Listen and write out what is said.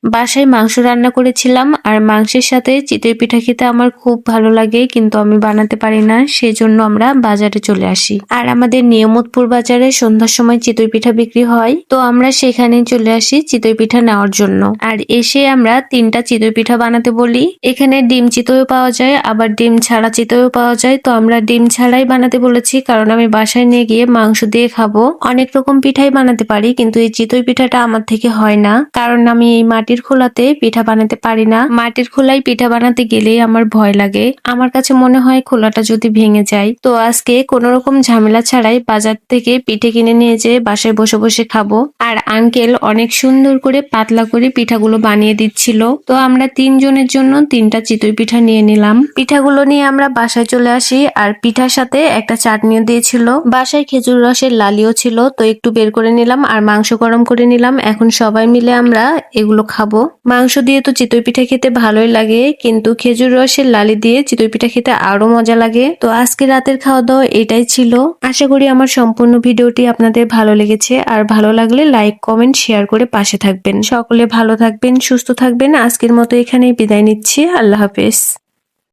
বাসায় মাংস রান্না করেছিলাম আর মাংসের সাথে চিতই পিঠা খেতে আমার খুব ভালো লাগে, কিন্তু আমি বানাতে পারি না, সেজন্য আমরা বাজারে চলে আসি। আর আমাদের নিয়ামতপুর বাজারে সন্ধ্যার সময় চিতই পিঠা বিক্রি হয়, তো আমরা সেখানে চলে আসি চিতই পিঠা নেওয়ার জন্য। আর এসে আমরা 3টা চিতই পিঠা বানাতে বলি। এখানে ডিম চিতইও পাওয়া যায়, আবার ডিম ছাড়া চিতইও পাওয়া যায়, তো আমরা ডিম ছাড়াই বানাতে বলেছি, কারণ আমি বাসায় নিয়ে গিয়ে মাংস দিয়ে খাবো। অনেক রকম পিঠাই বানাতে পারি, কিন্তু এই চিতই পিঠাটা আমার থেকে হয় না, কারণ আমি এই মাটির খোলাতে পিঠা বানাতে পারি না। মাটির খোলায় পিঠা বানাতে গেলেই আমার ভয় লাগে, আমার কাছে মনে হয় খোলাটা যদি ভেঙে যায়। তো আজকে কোনো রকম ঝামেলা ছাড়াই বাজার থেকে পিঠে কিনে নিয়ে যেয়ে বাসায় বসে বসে খাবো। আর আঙ্কেল অনেক সুন্দর করে পাতলা করে পিঠাগুলো বানিয়ে দিচ্ছিল, তো আমরা 3 জনের জন্য 3টা চিতই পিঠা নিয়ে নিলাম। পিঠাগুলো নিয়ে আমরা বাসায় চলে আসি, আর পিঠার সাথে একটা চাটনিও দিয়েছিল। বাসায় খেজুর রসের লালিও ছিল, তো একটু বের করে নিলাম আর মাংস গরম করে নিলাম। এখন সবাই মিলে আমরা এগুলো খাবো। মাংস দিয়ে তো চিতই পিঠা খেতে ভালোই লাগে, কিন্তু খেজুর রসের লালি দিয়ে চিতই পিঠা খেতে আরো মজা লাগে। তো আজকে রাতের খাওয়া দাওয়া এটাই ছিল। আশা করি আমার সম্পূর্ণ ভিডিওটি আপনাদের ভালো লেগেছে, আর ভালো লাগলে লাইক কমেন্ট শেয়ার করে পাশে থাকবেন। সকলে ভালো থাকবেন, সুস্থ থাকবেন। আজকের মতো এখানেই বিদায় নিচ্ছি। আল্লাহ হাফেজ।